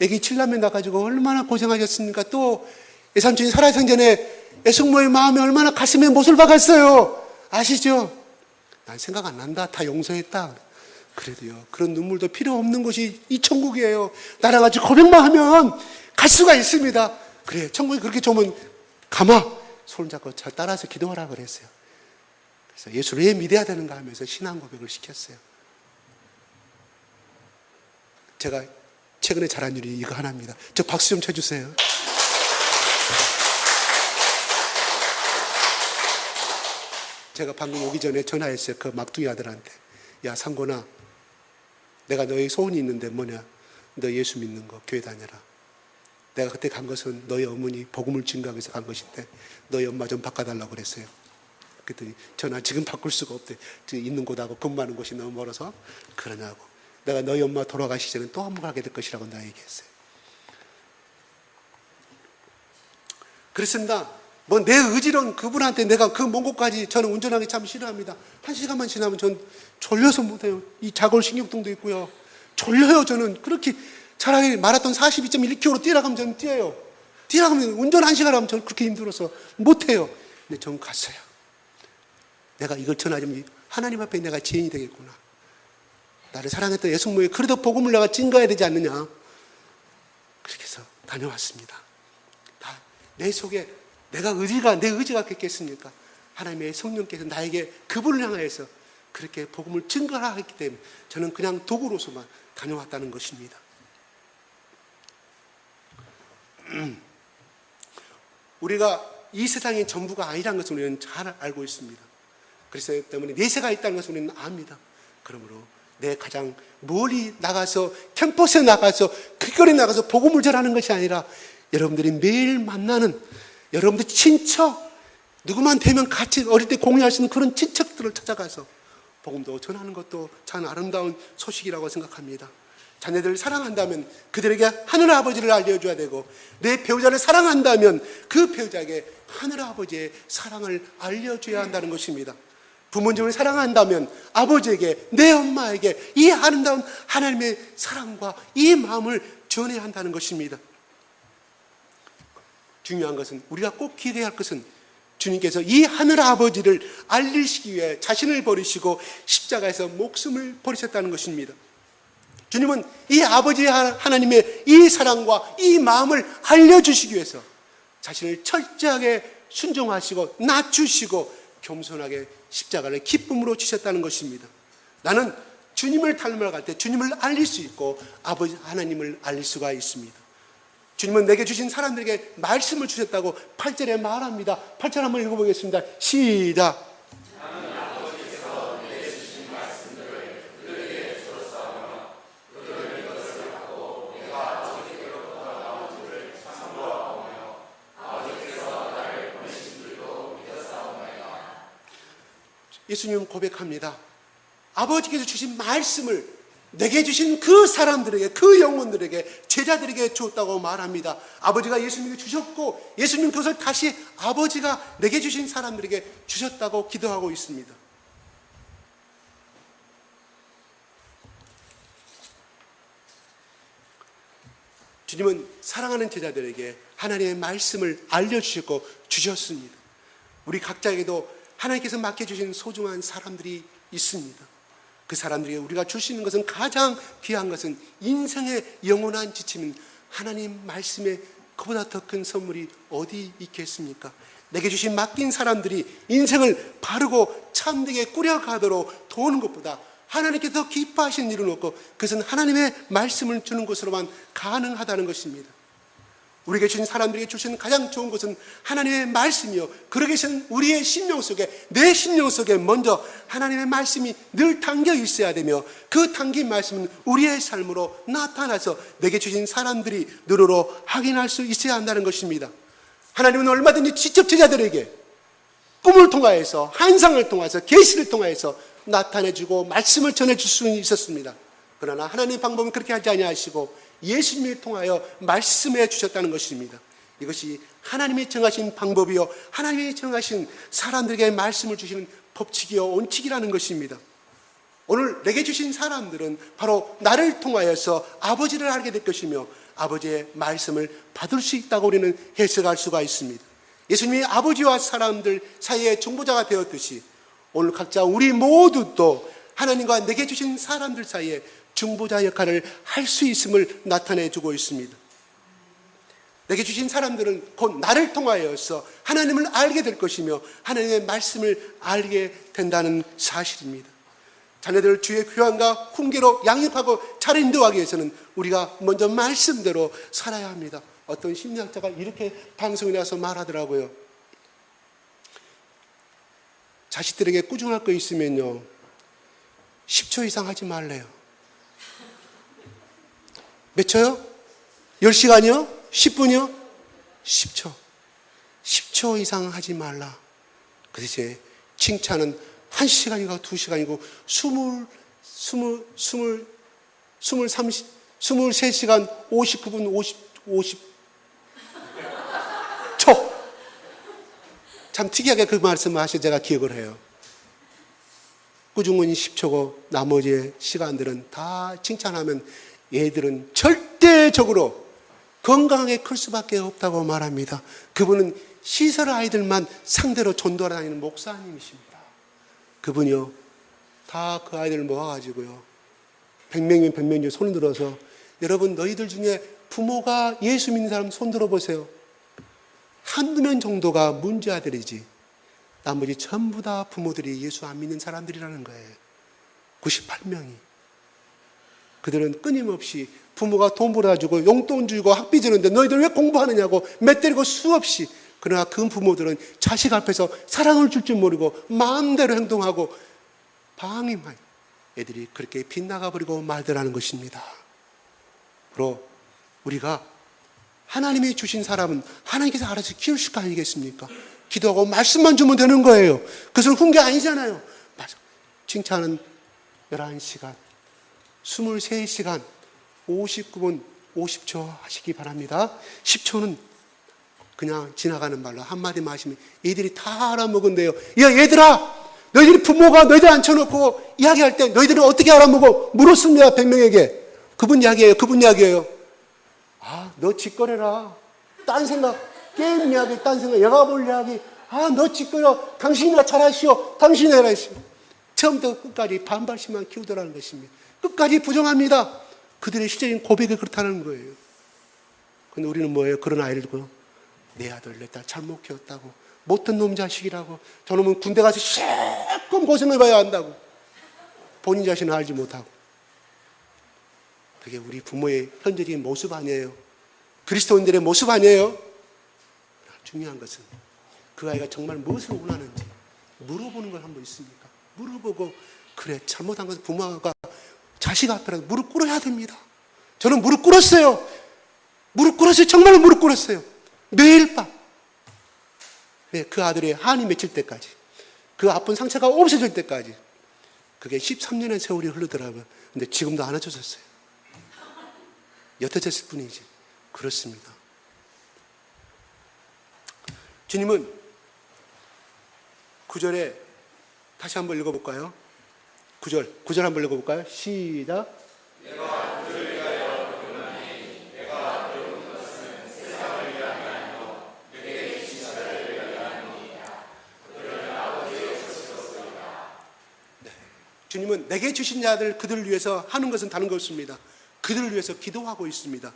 Speaker 1: 애기 7남매 낳아가지고 얼마나 고생하셨습니까? 또 애삼촌이 살아생전에 애숙모의 마음에 얼마나 가슴에 못을 박았어요. 아시죠? 난 생각 안 난다. 다 용서했다. 그래도요, 그런 눈물도 필요 없는 곳이 이 천국이에요. 나랑 같이 고백만 하면 갈 수가 있습니다. 그래, 천국이 그렇게 좋으면 가마 손잡고 잘 따라서 기도하라 그랬어요. 그래서 예수를 왜 믿어야 되는가 하면서 신앙 고백을 시켰어요. 제가 최근에 잘한 일이 이거 하나입니다. 저 박수 좀 쳐주세요. 제가 방금 오기 전에 전화했어요. 그 막둥이 아들한테. 야, 상곤아, 내가 너의 소원이 있는데 뭐냐? 너 예수 믿는 거, 교회 다녀라. 내가 그때 간 것은 너희 어머니 복음을 증거하기 위해서 간 것인데 너희 엄마 좀 바꿔달라고 그랬어요. 그랬더니 전화 지금 바꿀 수가 없대. 있는 곳하고 근무하는 곳이 너무 멀어서 그러냐고. 내가 너희 엄마 돌아가시기 전에 또 한 번 가게 될 것이라고 나 얘기했어요. 그렇습니다. 뭐 내 의지론 그분한테 내가 그 먼 곳까지 저는 운전하기 참 싫어합니다. 1시간만 지나면 전 졸려서 못해요. 이 자골신경통도 있고요. 졸려요. 저는 그렇게 차라리 마라톤 42.1km로 뛰라고 하면 저는 뛰어요. 뛰라고 하면 운전 1시간 하면 저는 그렇게 힘들어서 못해요. 근데 전 갔어요. 내가 이걸 전하자면 하나님 앞에 내가 죄인이 되겠구나. 나를 사랑했던 예수모에 그래도 복음을 내가 증거해야 되지 않느냐. 그렇게 해서 다녀왔습니다. 내 속에 내 의지가 겠겠습니까? 하나님의 성령께서 나에게 그분을 향하여서 그렇게 복음을 증거하라 했기 때문에 저는 그냥 도구로서만 다녀왔다는 것입니다. 우리가 이 세상의 전부가 아니라는 것을 우리는 잘 알고 있습니다. 그래서 때문에 내세가 있다는 것을 우리는 압니다. 그러므로 내 가장 멀리 나가서 캠퍼스에 나가서 길거리에 나가서 복음을 전하는 것이 아니라 여러분들이 매일 만나는 여러분들 친척 누구만 되면 같이 어릴 때 공유할 수 있는 그런 친척들을 찾아가서 복음도 전하는 것도 참 아름다운 소식이라고 생각합니다. 자녀들을 사랑한다면 그들에게 하늘 아버지를 알려줘야 되고 내 배우자를 사랑한다면 그 배우자에게 하늘 아버지의 사랑을 알려줘야 한다는 것입니다. 부모님을 사랑한다면 아버지에게 내 엄마에게 이 아름다운 하나님의 사랑과 이 마음을 전해야 한다는 것입니다. 중요한 것은 우리가 꼭 기대할 것은 주님께서 이 하늘 아버지를 알리시기 위해 자신을 버리시고 십자가에서 목숨을 버리셨다는 것입니다. 주님은 이 아버지 하나님의 이 사랑과 이 마음을 알려주시기 위해서 자신을 철저하게 순종하시고 낮추시고 겸손하게 십자가를 기쁨으로 지셨다는 것입니다. 나는 주님을 닮아갈 때 주님을 알릴 수 있고 아버지 하나님을 알릴 수가 있습니다. 주님은 내게 주신 사람들에게 말씀을 주셨다고 8절에 말합니다. 8절 한번 읽어보겠습니다. 시작. 예수님은 고백합니다. 아버지께서 주신 말씀을 내게 주신 그 사람들에게, 그 영혼들에게, 제자들에게 주었다고 말합니다. 아버지가 예수님에게 주셨고 예수님 그것을 다시 아버지가 내게 주신 사람들에게 주셨다고 기도하고 있습니다. 주님은 사랑하는 제자들에게 하나님의 말씀을 알려주셨고 주셨습니다. 우리 각자에게도 하나님께서 맡겨주신 소중한 사람들이 있습니다. 그 사람들에게 우리가 줄 수 있는 것은 가장 귀한 것은 인생의 영원한 지침인 하나님 말씀에 그보다 더 큰 선물이 어디 있겠습니까? 내게 주신 맡긴 사람들이 인생을 바르고 참되게 꾸려가도록 도우는 것보다 하나님께서 더 기뻐하시는 일은 없고 그것은 하나님의 말씀을 주는 것으로만 가능하다는 것입니다. 우리에게 주신 사람들에게 주시는 가장 좋은 것은 하나님의 말씀이요. 그러기 위해서는 우리의 심령 속에, 내 심령 속에 먼저 하나님의 말씀이 늘 담겨 있어야 되며 그 담긴 말씀은 우리의 삶으로 나타나서 내게 주신 사람들이 눈으로 확인할 수 있어야 한다는 것입니다. 하나님은 얼마든지 직접 제자들에게 꿈을 통하여서, 환상을 통해서, 계시를 통하여서 나타내주고 말씀을 전해줄 수 있었습니다. 그러나 하나님의 방법은 그렇게 하지 아니하시고 예수님을 통하여 말씀해 주셨다는 것입니다. 이것이 하나님이 정하신 방법이요, 하나님이 정하신 사람들에게 말씀을 주시는 법칙이요, 원칙이라는 것입니다. 오늘 내게 주신 사람들은 바로 나를 통하여서 아버지를 알게 될 것이며 아버지의 말씀을 받을 수 있다고 우리는 해석할 수가 있습니다. 예수님이 아버지와 사람들 사이의 중보자가 되었듯이 오늘 각자 우리 모두 또 하나님과 내게 주신 사람들 사이에 중보자 역할을 할 수 있음을 나타내주고 있습니다. 내게 주신 사람들은 곧 나를 통하여서 하나님을 알게 될 것이며 하나님의 말씀을 알게 된다는 사실입니다. 자녀들을 주의 교양과 훈계로 양육하고 잘 인도하기 위해서는 우리가 먼저 말씀대로 살아야 합니다. 어떤 심리학자가 이렇게 방송에 나와서 말하더라고요. 자식들에게 꾸중할 거 있으면요 10초 이상 하지 말래요. 몇 초요? 10시간이요? 10분이요? 10초. 10초 이상 하지 말라. 그 대신에 칭찬은 1시간이고 2시간이고 23시간 59분 50초. 참 특이하게 그 말씀을 하셔서 제가 기억을 해요. 꾸중은 10초고 나머지 시간들은 다 칭찬하면 얘들은 절대적으로 건강하게 클 수밖에 없다고 말합니다. 그분은 시설 아이들만 상대로 전도하러 다니는 목사님이십니다. 그분이요 다 그 아이들을 모아가지고요 100명이면 100명 손을 들어서 여러분 너희들 중에 부모가 예수 믿는 사람 손 들어보세요. 한두 명 정도가 문제 아들이지 나머지 전부 다 부모들이 예수 안 믿는 사람들이라는 거예요. 98명이. 그들은 끊임없이 부모가 돈 벌어주고 용돈 주고 학비 주는데 너희들 왜 공부하느냐고 맷때리고 수없이. 그러나 그 부모들은 자식 앞에서 사랑을 줄 줄 모르고 마음대로 행동하고 방임하여 애들이 그렇게 빗나가버리고 말더라는 것입니다. 그리고 우리가 하나님이 주신 사람은 하나님께서 알아서 키우실 거 아니겠습니까? 기도하고 말씀만 주면 되는 거예요. 그것은 훈계 아니잖아요. 칭찬은 11시간 23시간 59분 50초 하시기 바랍니다. 10초는 그냥 지나가는 말로 한마디만 하시면 얘들이 다 알아먹은대요. 야 얘들아 너희들이 부모가 너희들 앉혀놓고 이야기할 때 너희들은 어떻게 알아먹어? 물었습니다. 100명에게. 그분 이야기예요. 그분 이야기예요. 아 너 짓거려라. 딴 생각 게임 이야기 딴 생각 얘가 볼 이야기 아 너 짓거려. 당신이나 잘하시오. 당신이 해라 하시오. 처음부터 끝까지 반발심만 키우더라는 것입니다. 끝까지 부정합니다. 그들의 실제적인 고백이 그렇다는 거예요. 근데 우리는 뭐예요? 그런 아이를 두고 내 아들 내 딸 잘못 키웠다고 못된 놈 자식이라고 저놈은 군대 가서 조금 고생해봐야 한다고 본인 자신을 알지 못하고. 그게 우리 부모의 현재적인 모습 아니에요? 그리스도인들의 모습 아니에요? 중요한 것은 그 아이가 정말 무엇을 원하는지 물어보는 걸 한번 있습니까? 물어보고 그래 잘못한 것은 부모가 자식 앞에라도 무릎 꿇어야 됩니다. 저는 무릎 꿇었어요. 무릎 꿇었어요. 정말로 무릎 꿇었어요. 매일 밤. 네, 그 아들의 한이 맺힐 때까지 그 아픈 상처가 없어질 때까지. 그게 13년의 세월이 흐르더라고요. 근데 지금도 안 해줬었어요. 옅어졌을 뿐이지. 그렇습니다. 주님은 9절에 다시 한번 읽어볼까요? 9절 한번 읽어볼까요? 시작. 내가 그를 위하여 부르나니 내가 배운 것은 세상을 위함이 아니요 내게 주신 자를 위함이니라. 그들은 아버지의 것이었으리라. 주님은 내게 주신 자들 그들을 위해서 하는 것은 다른 것입니다. 그들을 위해서 기도하고 있습니다.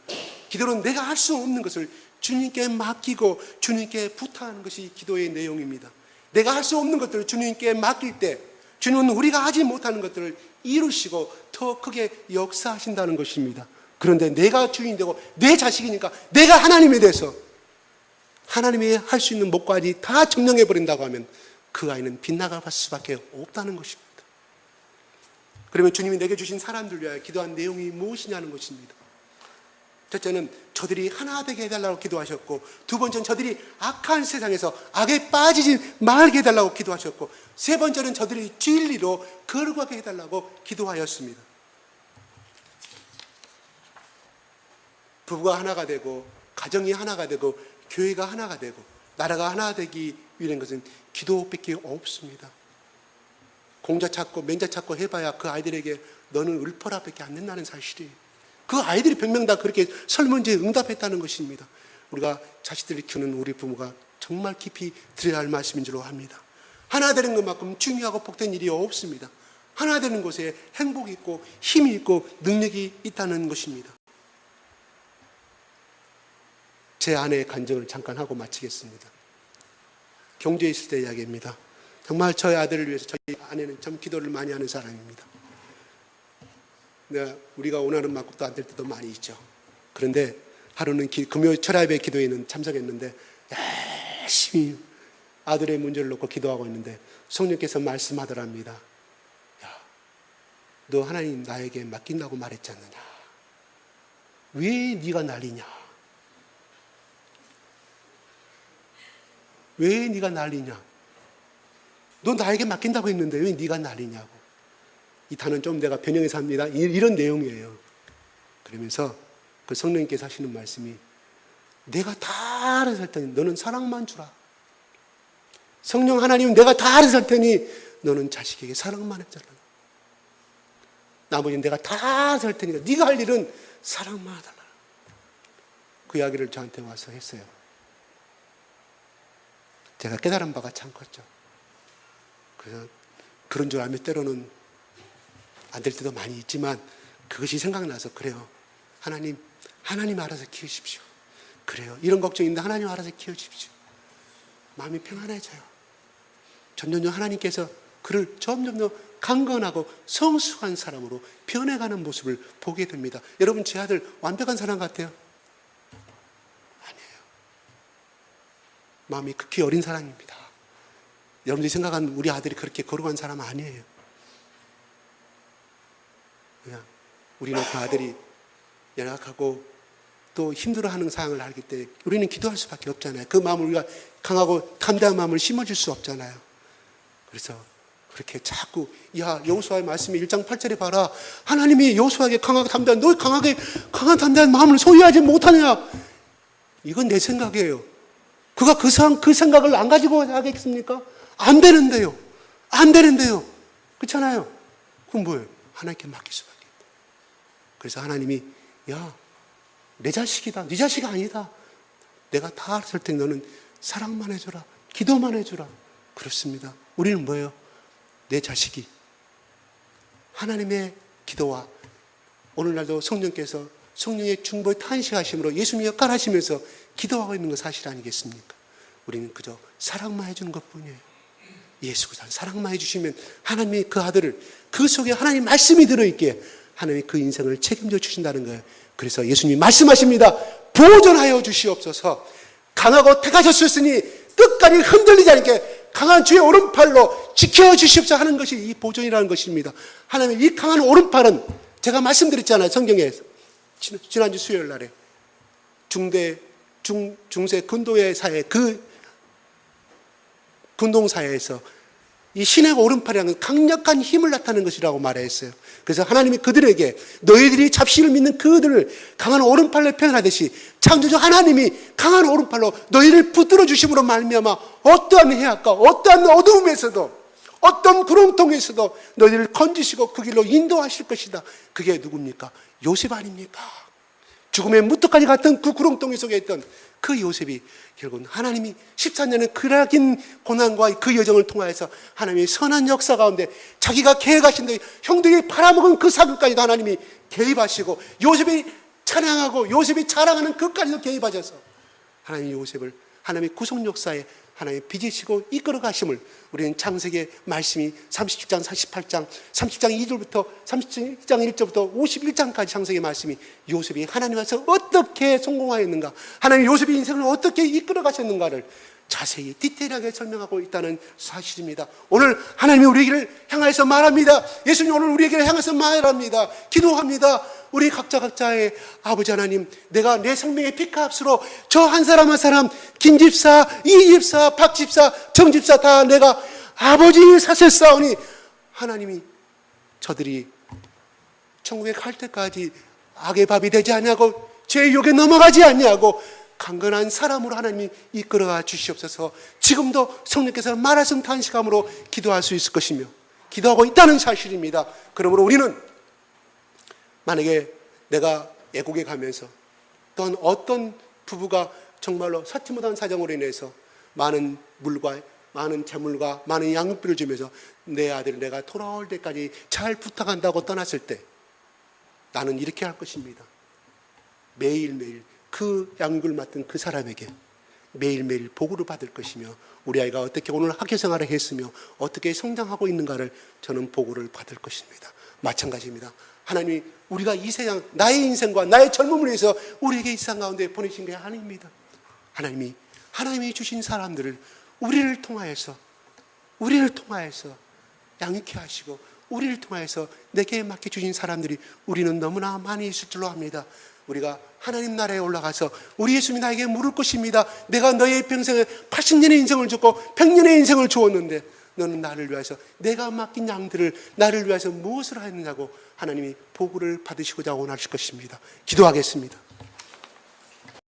Speaker 1: 기도는 내가 할 수 없는 것을 주님께 맡기고 주님께 부탁하는 것이 기도의 내용입니다. 내가 할 수 없는 것들을 주님께 맡길 때 주님은 우리가 하지 못하는 것들을 이루시고 더 크게 역사하신다는 것입니다. 그런데 내가 주인이 되고 내 자식이니까 내가 하나님에 대해서 하나님이 할 수 있는 목까지 다 점령해버린다고 하면 그 아이는 빗나갈 수밖에 없다는 것입니다. 그러면 주님이 내게 주신 사람들 위하여 기도한 내용이 무엇이냐는 것입니다. 첫째는 저들이 하나 되게 해달라고 기도하셨고, 두 번째는 저들이 악한 세상에서 악에 빠지지 말게 해달라고 기도하셨고, 세 번째는 저들이 진리로 거룩하게 해달라고 기도하였습니다. 부부가 하나가 되고 가정이 하나가 되고 교회가 하나가 되고 나라가 하나 되기 위한 것은 기도밖에 없습니다. 공자 찾고 맹자 찾고 해봐야 그 아이들에게 너는 읊어라밖에 안 된다는 사실이에요. 그 아이들이 100명 다 그렇게 설문지에 응답했다는 것입니다. 우리가 자식들을 키우는 우리 부모가 정말 깊이 들어야 할 말씀인 줄로 합니다. 하나 되는 것만큼 중요하고 복된 일이 없습니다. 하나 되는 곳에 행복이 있고 힘이 있고 능력이 있다는 것입니다. 제 아내의 간증을 잠깐 하고 마치겠습니다. 경주에 있을 때 이야기입니다. 정말 저희 아들을 위해서 저희 아내는 참 기도를 많이 하는 사람입니다. 우리가 원하는 만큼도 안 될 때도 많이 있죠. 그런데 하루는 금요 철야예배 기도회는 참석했는데 열심히 아들의 문제를 놓고 기도하고 있는데 성령께서 말씀하더랍니다. 야, 너 하나님 나에게 맡긴다고 말했지 않느냐? 왜 네가 난리냐? 왜 네가 난리냐? 너 나에게 맡긴다고 했는데 왜 네가 난리냐고. 이 단어는 좀 내가 변형해서 합니다. 이런 내용이에요. 그러면서 그 성령님께서 하시는 말씀이 내가 다 알아서 할 테니 너는 사랑만 주라. 성령 하나님은 내가 다 알아서 할 테니 너는 자식에게 사랑만 해달라. 나머지는 내가 다 알아서 할 테니까 네가 할 일은 사랑만 해달라. 그 이야기를 저한테 와서 했어요. 제가 깨달은 바가 참 컸죠. 그래서 그런 줄 알면 때로는 안 될 때도 많이 있지만 그것이 생각나서 그래요. 하나님 알아서 키우십시오. 그래요. 이런 걱정인데 하나님 알아서 키워주십시오. 마음이 평안해져요. 점점 하나님께서 그를 점점 더 강건하고 성숙한 사람으로 변해가는 모습을 보게 됩니다. 여러분 제 아들 완벽한 사람 같아요? 아니에요. 마음이 극히 어린 사람입니다. 여러분들이 생각하는 우리 아들이 그렇게 거룩한 사람 아니에요. 그냥 우리는 그 아들이 연약하고 또 힘들어하는 상황을 알기 때문에 우리는 기도할 수밖에 없잖아요. 그 마음을 우리가 강하고 담대한 마음을 심어줄 수 없잖아요. 그래서 그렇게 자꾸 여호수아의 말씀이 1장 8절에 봐라. 하나님이 여호수아에게 강하고 담대한 너 강한 담대한 마음을 소유하지 못하느냐. 이건 내 생각이에요. 그가 그 생각을 안 가지고 하겠습니까? 안 되는데요. 그렇잖아요. 그럼 뭐예요? 하나님께 맡길 수밖에 없다. 그래서 하나님이 내 자식이다. 네 자식이 아니다. 내가 다 알았을 때 너는 사랑만 해줘라. 기도만 해줘라. 그렇습니다. 우리는 뭐예요? 내 자식이 하나님의 기도와 오늘날도 성령께서 성령의 중보에 탄식하심으로 예수님 역할하시면서 기도하고 있는 건 사실 아니겠습니까? 우리는 그저 사랑만 해주는 것뿐이에요. 예수가 사랑만 해주시면 하나님이 그 아들을 그 속에 하나님 말씀이 들어있기에 하나님이 그 인생을 책임져 주신다는 거예요. 그래서 예수님이 말씀하십니다. 보존하여 주시옵소서. 강하고 택하셨으니 끝까지 흔들리지 않게 강한 주의 오른팔로 지켜주시옵소서 하는 것이 이 보존이라는 것입니다. 하나님 이 강한 오른팔은 제가 말씀드렸잖아요. 성경에서 지난주 수요일 날에 중세 근동의 사회 그 근동사회에서 이 신의 오른팔이라는 강력한 힘을 나타내는 것이라고 말했어요. 그래서 하나님이 그들에게 너희들이 잡신을 믿는 그들을 강한 오른팔로 표현하듯이 창조주 하나님이 강한 오른팔로 너희를 붙들어 주심으로 말미암아 어떠한 해악과 어떠한 어두움에서도 어떤 구렁텅이에서도 너희를 건지시고 그 길로 인도하실 것이다. 그게 누굽니까? 요셉 아닙니까? 죽음의 무턱까지 갔던 그 구렁텅이 속에 있던 그 요셉이 결국은 하나님이 14년의 그라긴 고난과 그 여정을 통하여서 하나님의 선한 역사 가운데 자기가 계획하신 대로 형들이 팔아먹은 그 사극까지도 하나님이 개입하시고 요셉이 찬양하고 요셉이 자랑하는 그까지도 개입하셔서 하나님이 요셉을 하나님의 구속 역사에 하나님이 빚으시고 이끌어 가심을 우리는 창세기의 말씀이 37장, 48장, 30장 2절부터 37장 1절부터 51장까지 창세기의 말씀이 요셉이 하나님 앞에서 어떻게 성공하였는가, 하나님 요셉의 인생을 어떻게 이끌어 가셨는가를 자세히 디테일하게 설명하고 있다는 사실입니다. 오늘 하나님이 우리에게 향해서 말합니다. 예수님 오늘 우리에게 향해서 말합니다. 기도합니다. 우리 각자의 아버지 하나님, 내가 내 생명의 피값으로 저 한 사람 한 사람, 김 집사, 이 집사, 박 집사, 정 집사 다 내가 아버지 사셨사오니 하나님이 저들이 천국에 갈 때까지 악의 밥이 되지 않냐고 죄의 욕에 넘어가지 않냐고 강건한 사람으로 하나님이 이끌어가 주시옵소서. 지금도 성령께서 말하신 탄식함으로 기도할 수 있을 것이며 기도하고 있다는 사실입니다. 그러므로 우리는 만약에 내가 애국에 가면서 또한 어떤 부부가 정말로 사지 못한 사정으로 인해서 많은 물과 많은 재물과 많은 양육비를 주면서 내 아들을 내가 돌아올 때까지 잘 부탁한다고 떠났을 때 나는 이렇게 할 것입니다. 매일매일 그 양육을 맡은 그 사람에게 매일매일 보고를 받을 것이며 우리 아이가 어떻게 오늘 학교 생활을 했으며 어떻게 성장하고 있는가를 저는 보고를 받을 것입니다. 마찬가지입니다. 하나님이 우리가 이 세상 나의 인생과 나의 젊음을 위해서 우리에게 이 세상 가운데 보내신 게 아닙니다. 하나님이 주신 사람들을 우리를 통하여서 양육케 하시고 우리를 통하여서 내게 맡겨주신 사람들이 우리는 너무나 많이 있을 줄로 압니다. 우리가 하나님 나라에 올라가서 우리 예수님이 나에게 물을 것입니다. 내가 너의 평생에 80년의 인생을 줬고 100년의 인생을 주었는데 너는 나를 위해서 내가 맡긴 양들을 나를 위해서 무엇을 했느냐고 하나님이 보고를 받으시고자 원하실 것입니다. 기도하겠습니다.